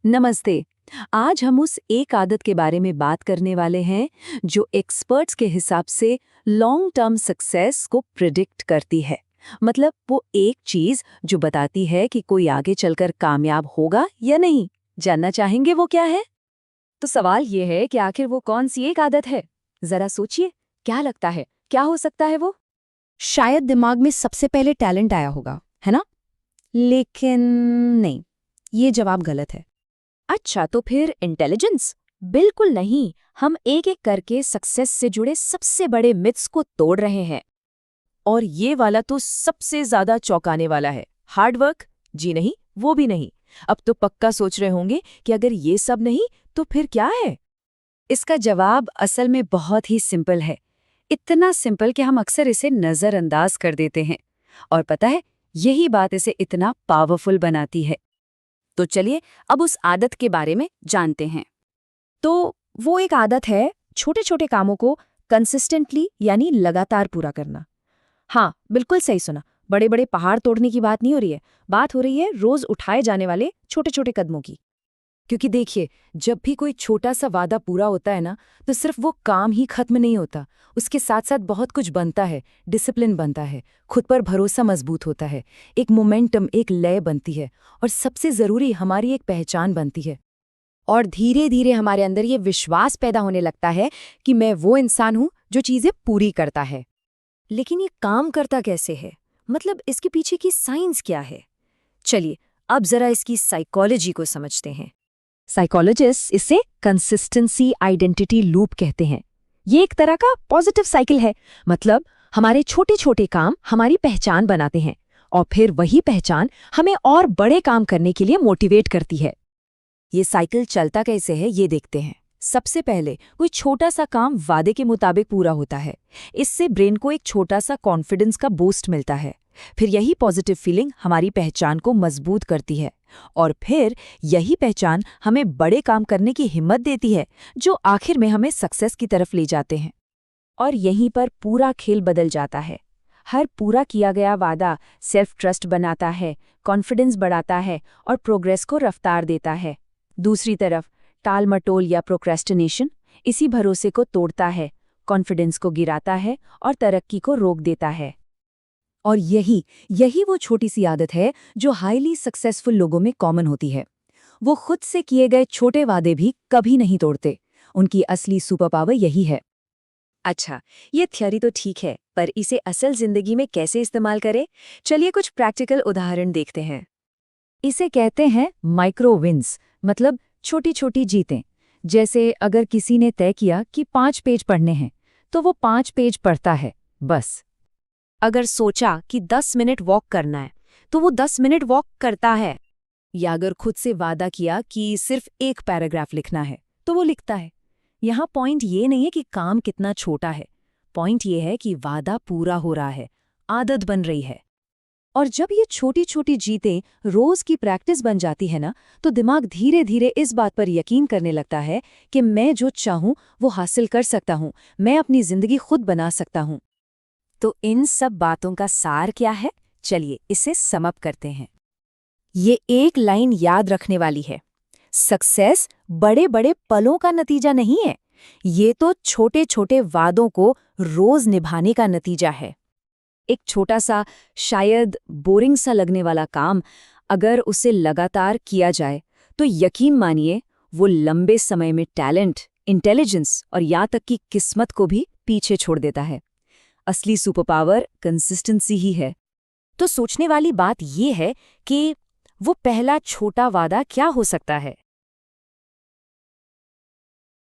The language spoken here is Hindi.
नमस्ते। आज हम उस एक आदत के बारे में बात करने वाले हैं जो एक्सपर्ट्स के हिसाब से लॉन्ग टर्म सक्सेस को प्रिडिक्ट करती है। मतलब वो एक चीज जो बताती है कि कोई आगे चलकर कामयाब होगा या नहीं। जानना चाहेंगे वो क्या है? तो सवाल ये है कि आखिर वो कौन सी एक आदत है। जरा सोचिए, क्या लगता है क्या हो सकता है वो? शायद दिमाग में सबसे पहले टैलेंट आया होगा, है ना? लेकिन नहीं, ये जवाब गलत है। अच्छा, तो फिर इंटेलिजेंस? बिल्कुल नहीं। हम एक एक करके सक्सेस से जुड़े सबसे बड़े मिथ्स को तोड़ रहे हैं। और ये वाला तो सबसे ज्यादा चौंकाने वाला है, हार्ड वर्क। जी नहीं, वो भी नहीं। अब तो पक्का सोच रहे होंगे कि अगर ये सब नहीं तो फिर क्या है। इसका जवाब असल में बहुत ही सिंपल है। इतना सिंपल कि हम अक्सर इसे नजरअंदाज कर देते हैं। और पता है, यही बात इसे इतना पावरफुल बनाती है। तो चलिए अब उस आदत के बारे में जानते हैं। तो वो एक आदत है छोटे छोटे कामों को कंसिस्टेंटली यानी लगातार पूरा करना। हाँ, बिल्कुल सही सुना। बड़े बड़े पहाड़ तोड़ने की बात नहीं हो रही है। बात हो रही है रोज उठाए जाने वाले छोटे छोटे कदमों की। क्योंकि देखिए, जब भी कोई छोटा सा वादा पूरा होता है ना, तो सिर्फ वो काम ही खत्म नहीं होता, उसके साथ साथ बहुत कुछ बनता है। डिसिप्लिन बनता है, खुद पर भरोसा मजबूत होता है, एक मोमेंटम, एक लय बनती है, और सबसे जरूरी हमारी एक पहचान बनती है। और धीरे धीरे हमारे अंदर ये विश्वास पैदा होने लगता है कि मैं वो इंसान हूं जो चीजें पूरी करता है। लेकिन ये काम करता कैसे है? मतलब इसके पीछे की साइंस क्या है? चलिए अब जरा इसकी साइकोलॉजी को समझते हैं। साइकोलॉजिस्ट इसे कंसिस्टेंसी आइडेंटिटी लूप कहते हैं। ये एक तरह का पॉजिटिव साइकिल है। मतलब हमारे छोटे छोटे काम हमारी पहचान बनाते हैं, और फिर वही पहचान हमें और बड़े काम करने के लिए मोटिवेट करती है। ये साइकिल चलता कैसे है ये देखते हैं। सबसे पहले कोई छोटा सा काम वादे के मुताबिक पूरा होता है। इससे ब्रेन को एक छोटा सा कॉन्फिडेंस का बूस्ट मिलता है। फिर यही पॉजिटिव फीलिंग हमारी पहचान को मजबूत करती है, और फिर यही पहचान हमें बड़े काम करने की हिम्मत देती है, जो आखिर में हमें सक्सेस की तरफ ले जाते हैं। और यहीं पर पूरा खेल बदल जाता है। हर पूरा किया गया वादा सेल्फ ट्रस्ट बनाता है, कॉन्फिडेंस बढ़ाता है और प्रोग्रेस को रफ्तार देता है। दूसरी तरफ टाल मटोल या प्रोक्रेस्टिनेशन इसी भरोसे को तोड़ता है, कॉन्फिडेंस को गिराता है और तरक्की को रोक देता है। और यही वो छोटी सी आदत है जो हाईली सक्सेसफुल लोगों में कॉमन होती है। वो खुद से किए गए छोटे वादे भी कभी नहीं तोड़ते। उनकी असली सुपर पावर यही है। अच्छा, ये थ्योरी तो ठीक है, पर इसे असल जिंदगी में कैसे इस्तेमाल करें? चलिए कुछ प्रैक्टिकल उदाहरण देखते हैं। इसे कहते हैं माइक्रो विन्स, मतलब छोटी छोटी जीतें। जैसे अगर किसी ने तय किया कि 5 पेज पढ़ने हैं, तो वो 5 पेज पढ़ता है, बस। अगर सोचा कि 10 मिनट वॉक करना है, तो वो 10 मिनट वॉक करता है। या अगर खुद से वादा किया कि सिर्फ एक पैराग्राफ लिखना है, तो वो लिखता है। यहाँ पॉइंट ये नहीं है कि काम कितना छोटा है, पॉइंट ये है कि वादा पूरा हो रहा है, आदत बन रही है। और जब ये छोटी छोटी जीतें रोज की प्रैक्टिस बन जाती है ना, तो दिमाग धीरे धीरे इस बात पर यकीन करने लगता है कि मैं जो चाहूं वो हासिल कर सकता हूं, मैं अपनी जिंदगी खुद बना सकता हूं। तो इन सब बातों का सार क्या है? चलिए इसे सम अप करते हैं। ये एक लाइन याद रखने वाली है। सक्सेस बड़े बड़े पलों का नतीजा नहीं है, ये तो छोटे छोटे वादों को रोज निभाने का नतीजा है। एक छोटा सा, शायद बोरिंग सा लगने वाला काम, अगर उसे लगातार किया जाए, तो यकीन मानिए वो लंबे समय में टैलेंट, इंटेलिजेंस और यहाँ तक कि किस्मत को भी पीछे छोड़ देता है। असली सुपर पावर कंसिस्टेंसी ही है। तो सोचने वाली बात ये है कि वो पहला छोटा वादा क्या हो सकता है?